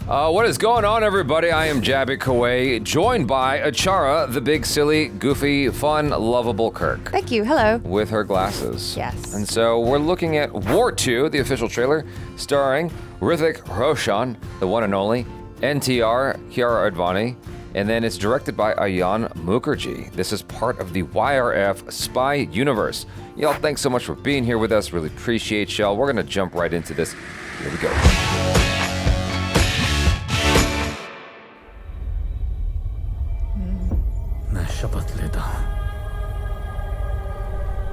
What is going on, everybody? I am Jaby Achara, joined by Achara, the big, silly, goofy, fun, lovable Kirk. Thank you. Hello. With her glasses. Yes. And so we're looking at War 2, the official trailer, starring Hrithik Roshan, the one and only, NTR, Kiara Advani, and then it's directed by Ayan Mukerji. This is part of the YRF Spy Universe. Y'all, thanks so much for being here with us. Really appreciate y'all. We're going to jump right into this. Here we go.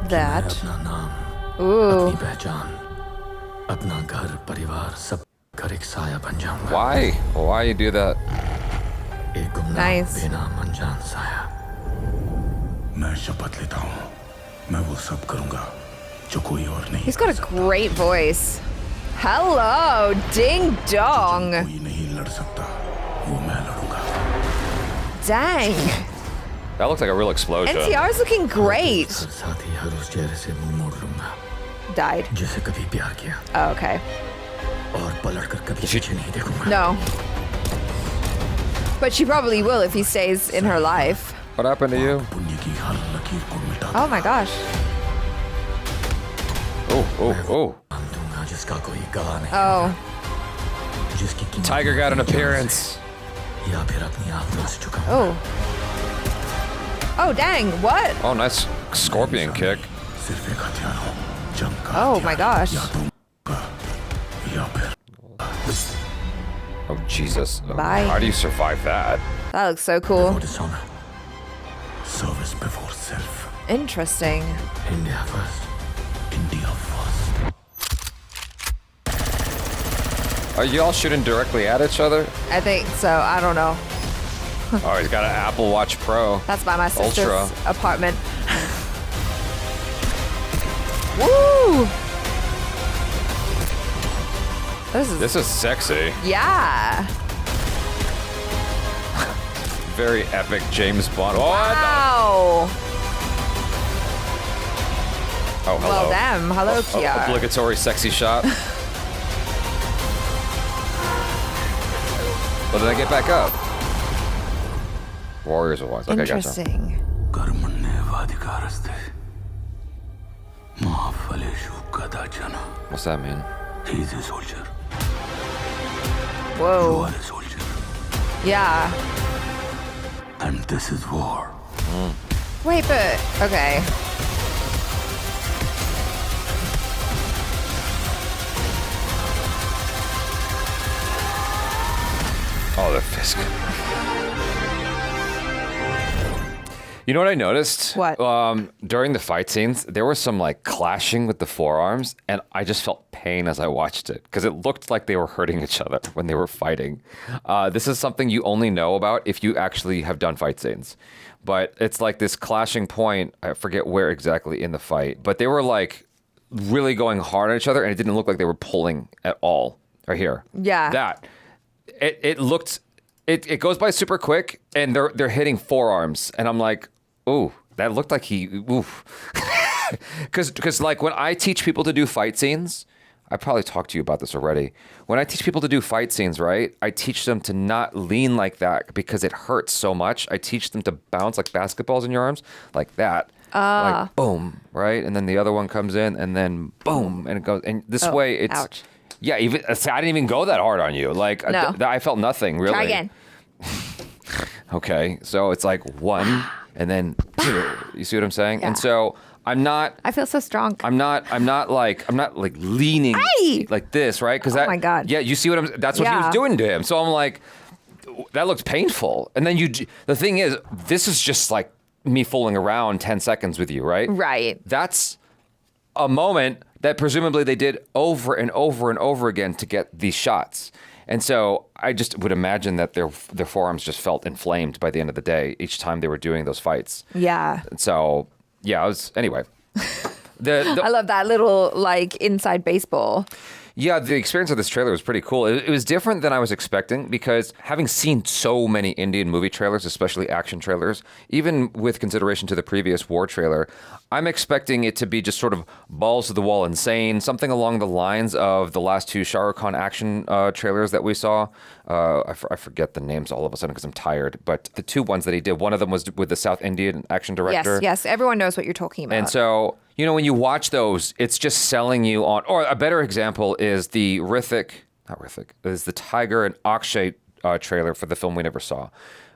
That. Ooh. Why? Why you do that? Nice. He's got a great voice. Hello, ding dong. Dang. That looks like a real explosion. NTR's looking great. Died. Oh, okay. No. But she probably will if he stays in her life. What happened to you? Oh my gosh. Oh. Oh. Tiger got an appearance. Oh. Oh, dang. What? Oh, nice scorpion kick. Oh my gosh. Oh, Jesus. Bye. How do you survive that? That looks so cool. Service before self. Interesting. India first. India first. Are you all shooting directly at each other? I think so. I don't know. Oh, he's got an Apple Watch Pro. That's by my sister's Ultra. apartment. Woo! This is sexy. Yeah. Very epic James Bond. Oh, Wow. Oh, hello. Well, damn. Hello, Kiara. Obligatory sexy shot. But then I get back up. Warriors of Wise. Okay, gotcha. Interesting. What's that mean? He's a soldier. Whoa. You are a soldier. Yeah. And this is war. Wait, but okay. Oh, the Fisk. You know what I noticed? What? During the fight scenes, there was some like clashing with the forearms, and I just felt pain as I watched it because it looked like they were hurting each other when they were fighting. This is something you only know about if you actually have done fight scenes. But it's like this clashing point. I forget where exactly in the fight, but they were like really going hard on each other, and it didn't look like they were pulling at all. Right here. Yeah. That. It looked. It goes by super quick, and they're hitting forearms, and I'm like, ooh, that looked like he, oof. Because like when I teach people to do fight scenes, I probably talked to you about this already. When I teach people to do fight scenes, right, I teach them to not lean like that because it hurts so much. I teach them to bounce like basketballs in your arms, like that. Like boom, right? And then the other one comes in, and then boom, and it goes. And this way, it's... Ouch. Yeah, even I didn't even go that hard on you. Like, No. I felt nothing, really. Try again. Okay, so it's like one, and then you see what I'm saying? Yeah. And so I'm not. I feel so strong. I'm not like leaning Hey! like this, right? Because Oh my God. Yeah, you see what that's what he Yeah. was doing to him. So I'm like, that looks painful. And then the thing is, this is just like me fooling around 10 seconds with you, right? Right. That's a moment that presumably they did over and over and over again to get these shots. And so I just would imagine that their forearms just felt inflamed by the end of the day each time they were doing those fights. Yeah. And so, yeah, anyway. I love that little like inside baseball. Yeah, the experience of this trailer was pretty cool. It was different than I was expecting because having seen so many Indian movie trailers, especially action trailers, even with consideration to the previous war trailer, I'm expecting it to be just sort of balls to the wall insane, something along the lines of the last two Shah Rukh Khan action trailers that we saw. I forget the names all of a sudden because I'm tired, but the two ones that he did, one of them was with the South Indian action director. Yes, everyone knows what you're talking about. And so, you know, when you watch those, it's just selling you on, or a better example is the is the Tiger and Akshay trailer for the film we never saw.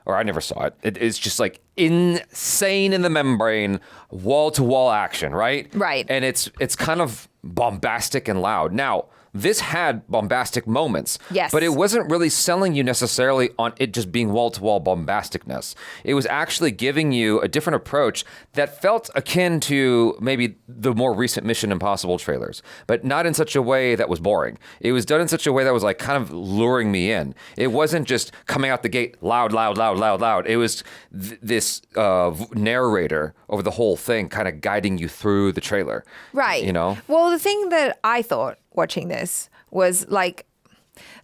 Or I never saw it. It's just like insane in the membrane, wall-to-wall action, right? Right. And it's kind of bombastic and loud. Now, this had bombastic moments. Yes. But it wasn't really selling you necessarily on it just being wall-to-wall bombasticness. It was actually giving you a different approach that felt akin to maybe the more recent Mission Impossible trailers, but not in such a way that was boring. It was done in such a way that was like kind of luring me in. It wasn't just coming out the gate loud, loud, loud, loud, loud. It was this narrator over the whole thing kind of guiding you through the trailer. Right. You know? Well, the thing that I thought watching this was like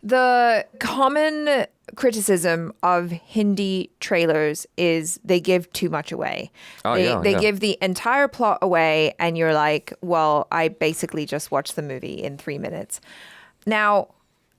the common criticism of Hindi trailers is they give too much away. They give the entire plot away and you're like, well, I basically just watched the movie in 3 minutes. Now,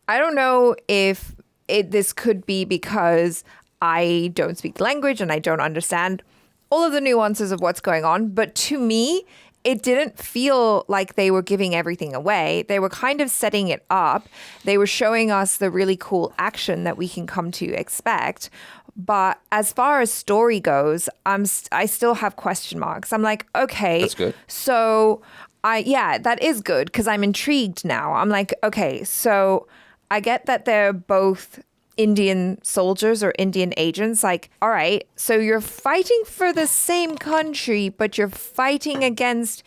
I don't know if this could be because I don't speak the language and I don't understand all of the nuances of what's going on, but to me, it didn't feel like they were giving everything away. They were kind of setting it up. They were showing us the really cool action that we can come to expect. But as far as story goes, I still have question marks. I'm like, okay, that's good. So that is good because I'm intrigued now. I'm like, okay, so I get that they're both Indian soldiers or Indian agents. Like, all right, so you're fighting for the same country, but you're fighting against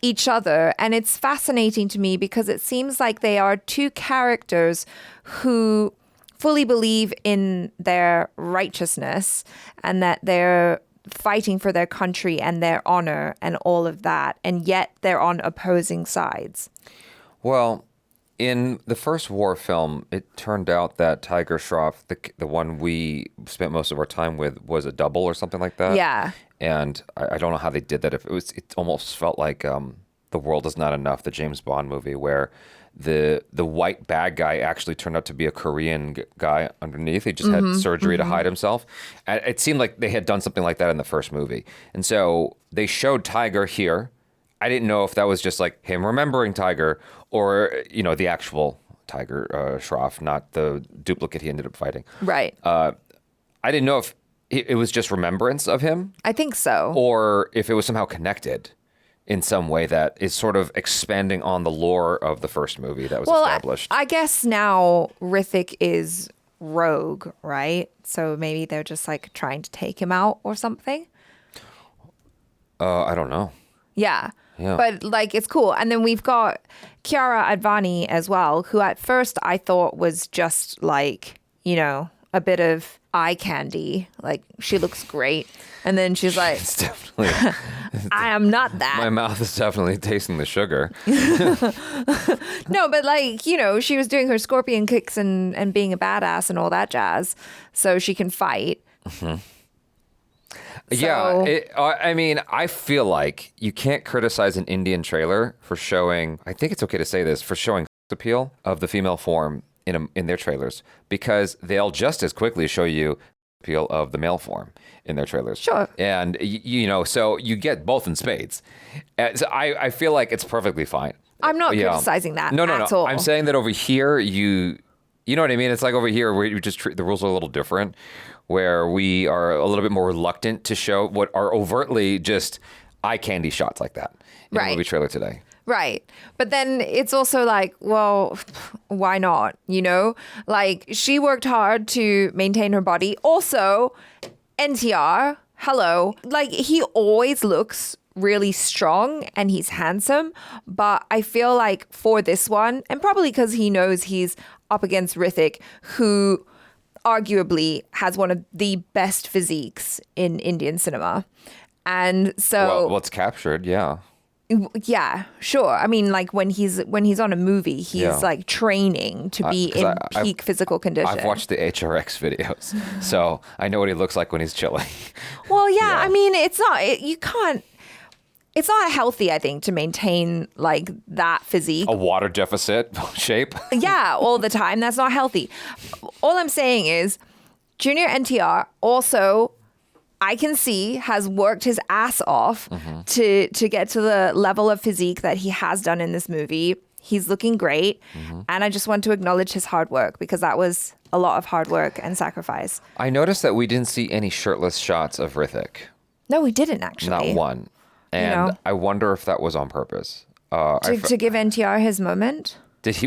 each other. And it's fascinating to me because it seems like they are two characters who fully believe in their righteousness and that they're fighting for their country and their honor and all of that. And yet they're on opposing sides. Well, in the first war film, it turned out that Tiger Shroff, the one we spent most of our time with, was a double or something like that. Yeah. And I don't know how they did that. It almost felt like The World Is Not Enough, the James Bond movie, where the white bad guy actually turned out to be a Korean guy underneath. He just had surgery to hide himself. And it seemed like they had done something like that in the first movie. And so they showed Tiger here. I didn't know if that was just like him remembering Tiger or, you know, the actual Tiger Shroff, not the duplicate he ended up fighting. Right. I didn't know if it was just remembrance of him. I think so. Or if it was somehow connected in some way that is sort of expanding on the lore of the first movie that was established. I guess now Hrithik is rogue, right? So maybe they're just like trying to take him out or something. I don't know. Yeah. Yeah. But like it's cool. And then we've got Kiara Advani as well, who at first I thought was just like, you know, a bit of eye candy. Like she looks great. And then she's like, It's definitely, I am not that. my mouth is definitely tasting the sugar. No, but like, you know, she was doing her scorpion kicks and being a badass and all that jazz. So she can fight. Mm-hmm. Yeah, I mean, I feel like you can't criticize an Indian trailer for showing, I think it's okay to say this, for showing appeal of the female form in their trailers, because they'll just as quickly show you appeal of the male form in their trailers. Sure. And, you know, so you get both in spades. So I feel like it's perfectly fine. I'm not criticizing that at all. I'm saying that over here, you know what I mean? It's like over here where you just treat the rules are a little different, where we are a little bit more reluctant to show what are overtly just eye candy shots like that in a movie trailer today. Right. But then it's also like, well, why not? You know, like she worked hard to maintain her body. Also, NTR, hello. Like he always looks really strong and he's handsome. But I feel like for this one, and probably because he knows he's up against Hrithik, who arguably has one of the best physiques in Indian cinema. And so... Well, it's captured, yeah. Yeah, sure. I mean, like when he's on a movie, he's like training to be in peak physical condition. I've watched the HRX videos, so I know what he looks like when he's chilling. Well, yeah. I mean, it's not. You can't. It's not healthy, I think, to maintain like that physique. A water deficit shape. Yeah, all the time. That's not healthy. All I'm saying is, Junior NTR also, I can see, has worked his ass off to get to the level of physique that he has done in this movie. He's looking great. And I just want to acknowledge his hard work because that was a lot of hard work and sacrifice. I noticed that we didn't see any shirtless shots of Hrithik. No, we didn't actually. Not one. And I wonder if that was on purpose. To give NTR his moment?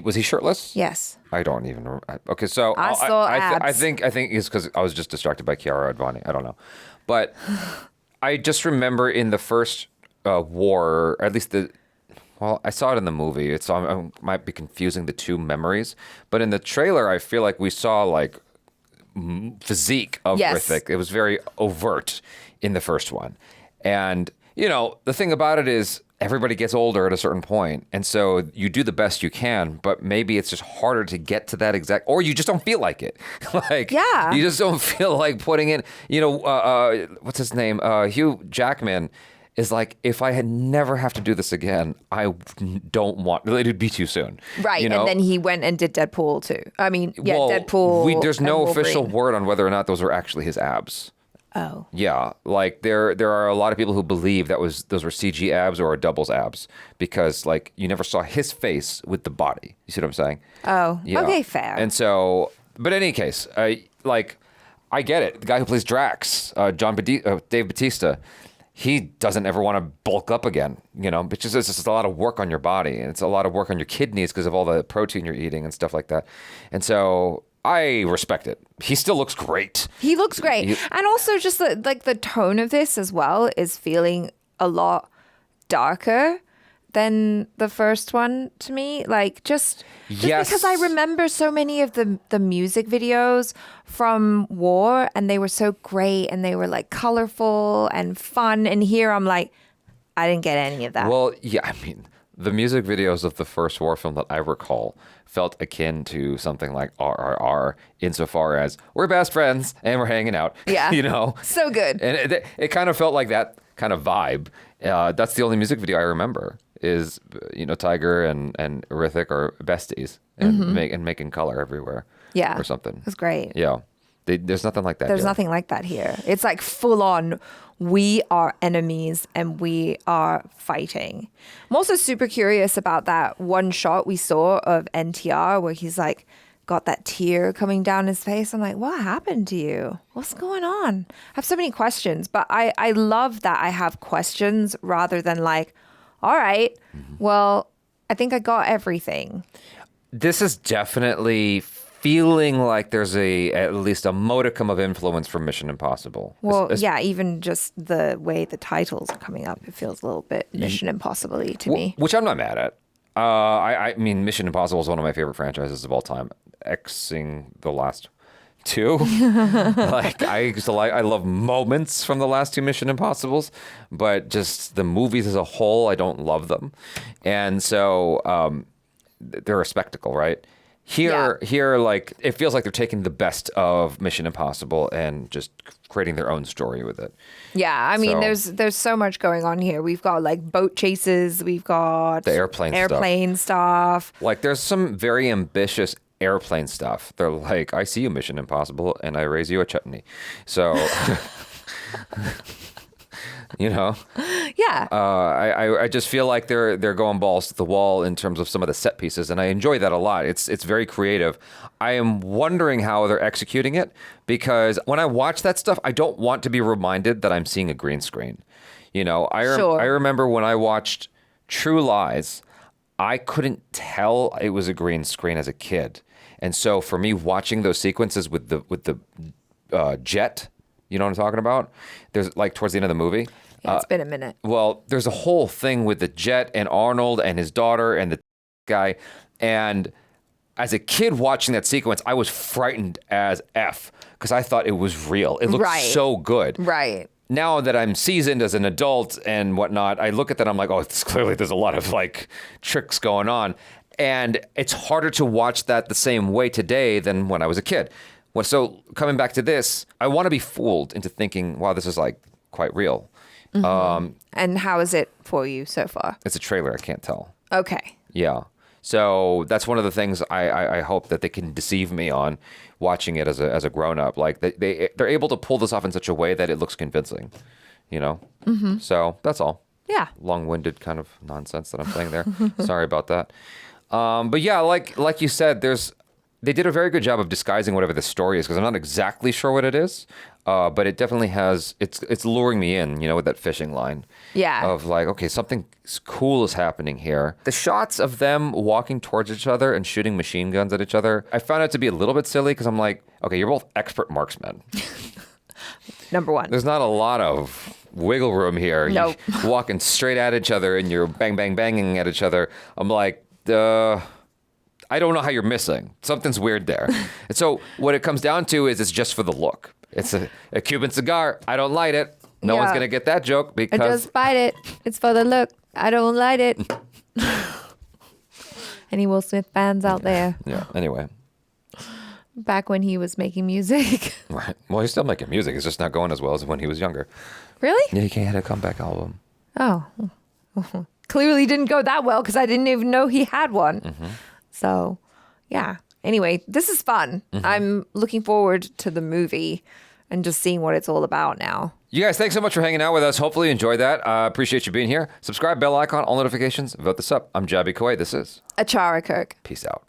Was he shirtless? Yes. I don't even remember. Okay, so I saw abs. I think it's because I was just distracted by Kiara Advani. I don't know. But I just remember in the first war, or at least I saw it in the movie. So I might be confusing the two memories. But in the trailer, I feel like we saw like physique of Hrithik. It was very overt in the first one. And, you know, the thing about it is everybody gets older at a certain point. And so you do the best you can, but maybe it's just harder to get to that exact, or you just don't feel like it. You just don't feel like putting in, what's his name? Hugh Jackman is like, if I had never have to do this again, I don't want, it'd be too soon. Right. And then he went and did Deadpool too. I mean, Deadpool. There's no Wolverine. official word on whether or not those were actually his abs. Oh. Yeah, like there are a lot of people who believe those were CG abs or a double's abs because like you never saw his face with the body. You see what I'm saying? Oh, yeah. Okay, fair. And so, but in any case, I get it. The guy who plays Drax, Dave Bautista, he doesn't ever want to bulk up again, because it's just a lot of work on your body and it's a lot of work on your kidneys because of all the protein you're eating and stuff like that. And so I respect it. He still looks great. He looks great. And also just the tone of this as well is feeling a lot darker than the first one to me. Like just because I remember so many of the music videos from War and they were so great and they were like colorful and fun. And here I'm like, I didn't get any of that. Well, yeah, I mean, the music videos of the first War film that I recall felt akin to something like RRR insofar as we're best friends and we're hanging out. Yeah. So good. And it kind of felt like that kind of vibe. That's the only music video I remember is, Tiger and Hrithik are besties and making color everywhere. Yeah. Or something. It was great. Yeah. There's nothing like that. There's nothing like that here. It's like full on, we are enemies and we are fighting. I'm also super curious about that one shot we saw of NTR where he's like got that tear coming down his face. I'm like, what happened to you? What's going on? I have so many questions, but I love that I have questions rather than like, all right, well, I think I got everything. This is definitely feeling like there's at least a modicum of influence from Mission Impossible. Well, yeah, even just the way the titles are coming up, it feels a little bit Mission Impossible-y to me. Which I'm not mad at. I mean, Mission Impossible is one of my favorite franchises of all time, Xing the last two. I love moments from the last two Mission Impossibles, but just the movies as a whole, I don't love them. And so they're a spectacle, right? Here, like it feels like they're taking the best of Mission Impossible and just creating their own story with it. Yeah, I mean, there's so much going on here. We've got like boat chases, we've got the airplane stuff. Like there's some very ambitious airplane stuff. They're like, I see you, Mission Impossible, and I raise you a chutney. So. Yeah. I just feel like they're going balls to the wall in terms of some of the set pieces, and I enjoy that a lot. It's very creative. I am wondering how they're executing it because when I watch that stuff, I don't want to be reminded that I'm seeing a green screen. I remember when I watched True Lies, I couldn't tell it was a green screen as a kid, and so for me watching those sequences with the jet. You know what I'm talking about? There's like towards the end of the movie. Yeah, it's been a minute. Well, there's a whole thing with the jet and Arnold and his daughter and the guy. And as a kid watching that sequence, I was frightened as F because I thought it was real. It looked so good. Right. now that I'm seasoned as an adult and whatnot, I look at that, I'm like, oh, it's clearly there's a lot of like tricks going on. And it's harder to watch that the same way today than when I was a kid. Well, so coming back to this, I want to be fooled into thinking, wow, this is like quite real. And how is it for you so far? It's a trailer. I can't tell. Okay. Yeah. So that's one of the things I hope that they can deceive me on watching it as a grown up. Like they're able to pull this off in such a way that it looks convincing, you know? So that's all. Yeah. Long-winded kind of nonsense that I'm saying there. Sorry about that. But yeah, like you said, they did a very good job of disguising whatever the story is, because I'm not exactly sure what it is. But it definitely has, it's luring me in, you know, with that fishing line. Yeah. Of like, okay, something cool is happening here. The shots of them walking towards each other and shooting machine guns at each other, I found it to be a little bit silly, because I'm like, okay, you're both expert marksmen. Number one. There's not a lot of wiggle room here. Nope. You're walking straight at each other and you're bang, bang, banging at each other. I'm like, I don't know how you're missing. Something's weird there. And so what it comes down to is it's just for the look. It's a Cuban cigar. I don't light it. No one's going to get that joke I because... just bite it. It's for the look. I don't light it. Any Will Smith fans out there? Yeah, anyway. Back when he was making music. Right. Well, he's still making music. It's just not going as well as when he was younger. Really? Yeah, he can't hit a comeback album. Oh. Clearly didn't go that well, because I didn't even know he had one. So, yeah. Anyway, this is fun. I'm looking forward to the movie and just seeing what it's all about now. You guys, thanks so much for hanging out with us. Hopefully you enjoyed that. Appreciate you being here. Subscribe, bell icon, all notifications. Vote this up. I'm Jaby Achara. This is Achara Kirk. Peace out.